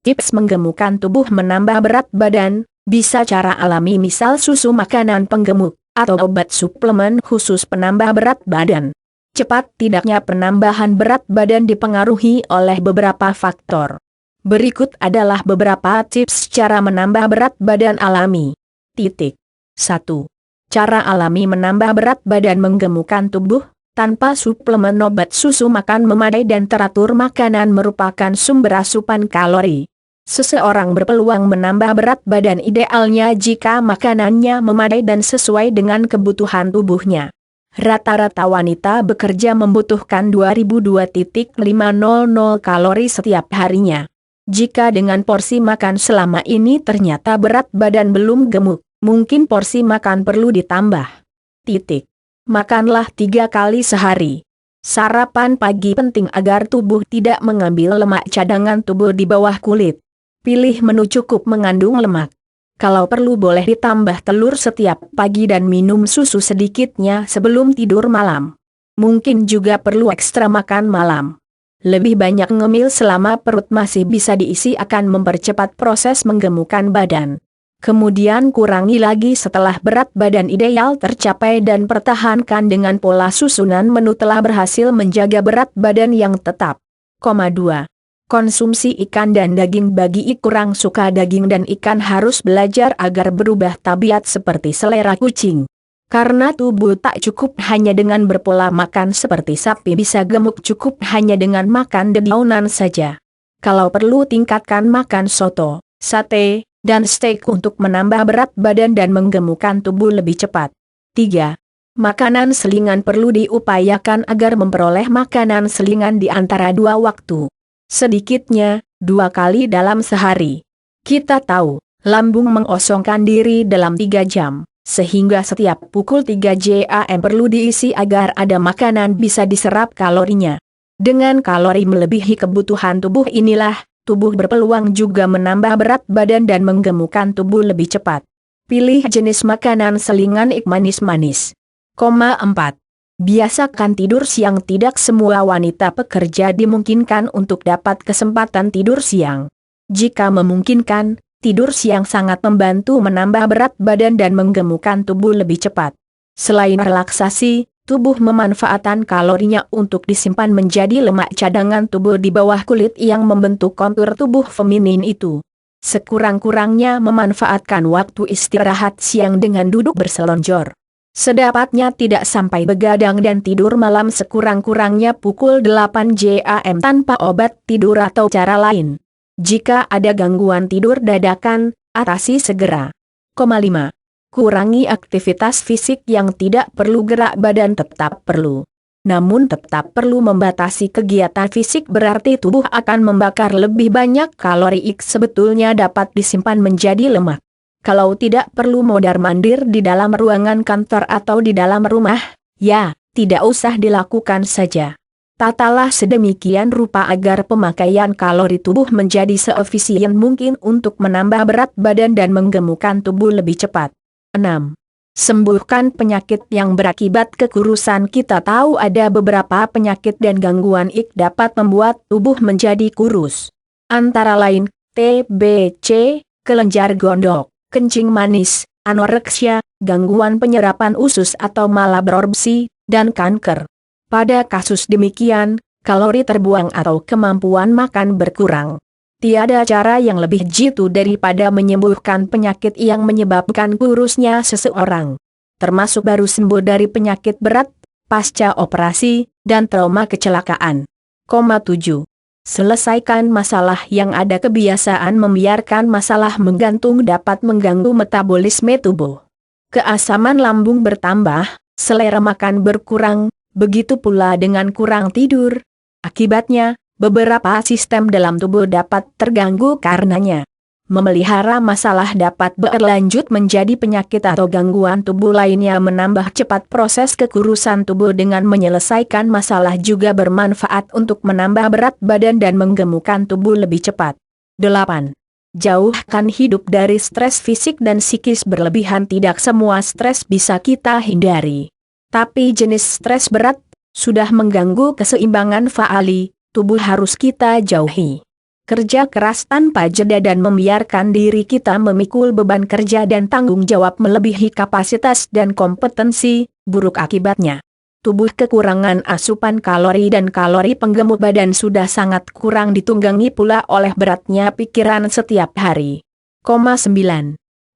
Tips menggemukkan tubuh menambah berat badan, bisa cara alami misal susu makanan penggemuk, atau obat suplemen khusus penambah berat badan. Cepat tidaknya penambahan berat badan dipengaruhi oleh beberapa faktor. Berikut adalah beberapa tips cara menambah berat badan alami. 1. Cara alami menambah berat badan menggemukkan tubuh, tanpa suplemen obat susu makan memadai dan teratur makanan merupakan sumber asupan kalori. Seseorang berpeluang menambah berat badan idealnya jika makanannya memadai dan sesuai dengan kebutuhan tubuhnya. Rata-rata wanita bekerja membutuhkan 2002,500 kalori setiap harinya. Jika dengan porsi makan selama ini ternyata berat badan belum gemuk, mungkin porsi makan perlu ditambah. Makanlah 3 kali sehari. Sarapan pagi penting agar tubuh tidak mengambil lemak cadangan tubuh di bawah kulit. Pilih menu cukup mengandung lemak. Kalau perlu boleh ditambah telur setiap pagi dan minum susu sedikitnya sebelum tidur malam. Mungkin juga perlu ekstra makan malam. Lebih banyak ngemil selama perut masih bisa diisi akan mempercepat proses menggemukkan badan. Kemudian kurangi lagi setelah berat badan ideal tercapai dan pertahankan dengan pola susunan menu telah berhasil menjaga berat badan yang tetap. 2. Konsumsi ikan dan daging. Bagi kurang suka daging dan ikan harus belajar agar berubah tabiat seperti selera kucing. Karena tubuh tak cukup hanya dengan berpola makan seperti sapi bisa gemuk cukup hanya dengan makan dedaunan saja. Kalau perlu tingkatkan makan soto, sate, dan steak untuk menambah berat badan dan menggemukkan tubuh lebih cepat. 3. Makanan selingan perlu diupayakan agar memperoleh makanan selingan di antara 2 waktu. Sedikitnya, 2 kali dalam sehari. Kita tahu, lambung mengosongkan diri dalam 3 jam, sehingga setiap pukul 3 jam perlu diisi agar ada makanan bisa diserap kalorinya. Dengan kalori melebihi kebutuhan tubuh inilah, tubuh berpeluang juga menambah berat badan dan menggemukkan tubuh lebih cepat. Pilih jenis makanan selingan manis-manis. 4. Biasakan tidur siang. Tidak semua wanita pekerja dimungkinkan untuk dapat kesempatan tidur siang. Jika memungkinkan, tidur siang sangat membantu menambah berat badan dan menggemukkan tubuh lebih cepat. Selain relaksasi, tubuh memanfaatkan kalorinya untuk disimpan menjadi lemak cadangan tubuh di bawah kulit yang membentuk kontur tubuh feminin itu. Sekurang-kurangnya memanfaatkan waktu istirahat siang dengan duduk berselonjor. Sedapatnya tidak sampai begadang dan tidur malam sekurang-kurangnya pukul 8 jam tanpa obat tidur atau cara lain. Jika ada gangguan tidur dadakan, atasi segera. 5. Kurangi aktivitas fisik yang tidak perlu. Gerak badan tetap perlu. Namun tetap perlu membatasi kegiatan fisik berarti tubuh akan membakar lebih banyak kalori. Sebetulnya dapat disimpan menjadi lemak. Kalau tidak perlu mondar-mandir di dalam ruangan kantor atau di dalam rumah, ya, tidak usah dilakukan saja. Tatalah sedemikian rupa agar pemakaian kalori tubuh menjadi seefisien mungkin untuk menambah berat badan dan menggemukkan tubuh lebih cepat. 6. Sembuhkan penyakit yang berakibat kekurusan. Kita tahu ada beberapa penyakit dan gangguan dapat membuat tubuh menjadi kurus. Antara lain, TBC, kelenjar gondok, kencing manis, anoreksia, gangguan penyerapan usus atau malabsorpsi, dan kanker. Pada kasus demikian, kalori terbuang atau kemampuan makan berkurang. Tiada cara yang lebih jitu daripada menyembuhkan penyakit yang menyebabkan kurusnya seseorang. Termasuk baru sembuh dari penyakit berat, pasca operasi, dan trauma kecelakaan. 7. Selesaikan masalah yang ada. Kebiasaan membiarkan masalah menggantung dapat mengganggu metabolisme tubuh. Keasaman lambung bertambah, selera makan berkurang, begitu pula dengan kurang tidur. Akibatnya, beberapa sistem dalam tubuh dapat terganggu karenanya. Memelihara masalah dapat berlanjut menjadi penyakit atau gangguan tubuh lainnya. Menambah cepat proses kekurusan tubuh dengan menyelesaikan masalah juga bermanfaat untuk menambah berat badan dan menggemukkan tubuh lebih cepat. 8. Jauhkan hidup dari stres fisik dan psikis berlebihan. Tidak semua stres bisa kita hindari. Tapi jenis stres berat, sudah mengganggu keseimbangan faali, tubuh harus kita jauhi. Kerja keras tanpa jeda dan membiarkan diri kita memikul beban kerja dan tanggung jawab melebihi kapasitas dan kompetensi, buruk akibatnya. Tubuh kekurangan asupan kalori dan kalori penggemuk badan sudah sangat kurang ditunggangi pula oleh beratnya pikiran setiap hari. 9.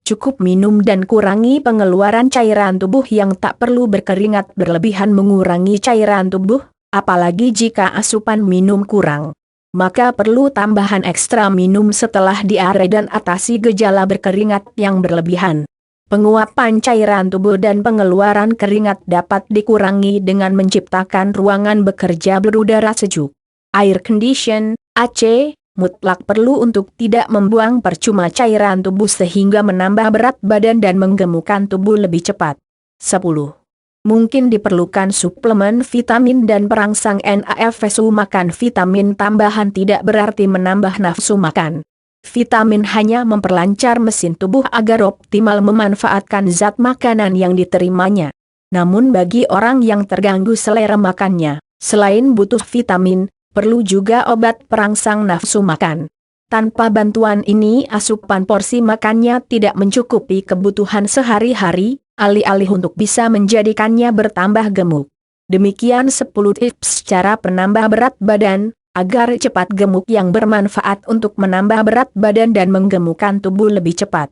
Cukup minum dan kurangi pengeluaran cairan tubuh yang tak perlu berkeringat berlebihan mengurangi cairan tubuh, apalagi jika asupan minum kurang. Maka perlu tambahan ekstra minum setelah diare dan atasi gejala berkeringat yang berlebihan. Penguapan cairan tubuh dan pengeluaran keringat dapat dikurangi dengan menciptakan ruangan bekerja berudara sejuk. Air condition, AC, mutlak perlu untuk tidak membuang percuma cairan tubuh sehingga menambah berat badan dan menggemukkan tubuh lebih cepat. 10. Mungkin diperlukan suplemen vitamin dan perangsang nafsu makan. Vitamin tambahan tidak berarti menambah nafsu makan. Vitamin hanya memperlancar mesin tubuh agar optimal memanfaatkan zat makanan yang diterimanya. Namun bagi orang yang terganggu selera makannya, selain butuh vitamin, perlu juga obat perangsang nafsu makan. Tanpa bantuan ini asupan porsi makannya tidak mencukupi kebutuhan sehari-hari, alih-alih untuk bisa menjadikannya bertambah gemuk. Demikian 10 tips cara penambah berat badan, agar cepat gemuk yang bermanfaat untuk menambah berat badan dan menggemukkan tubuh lebih cepat.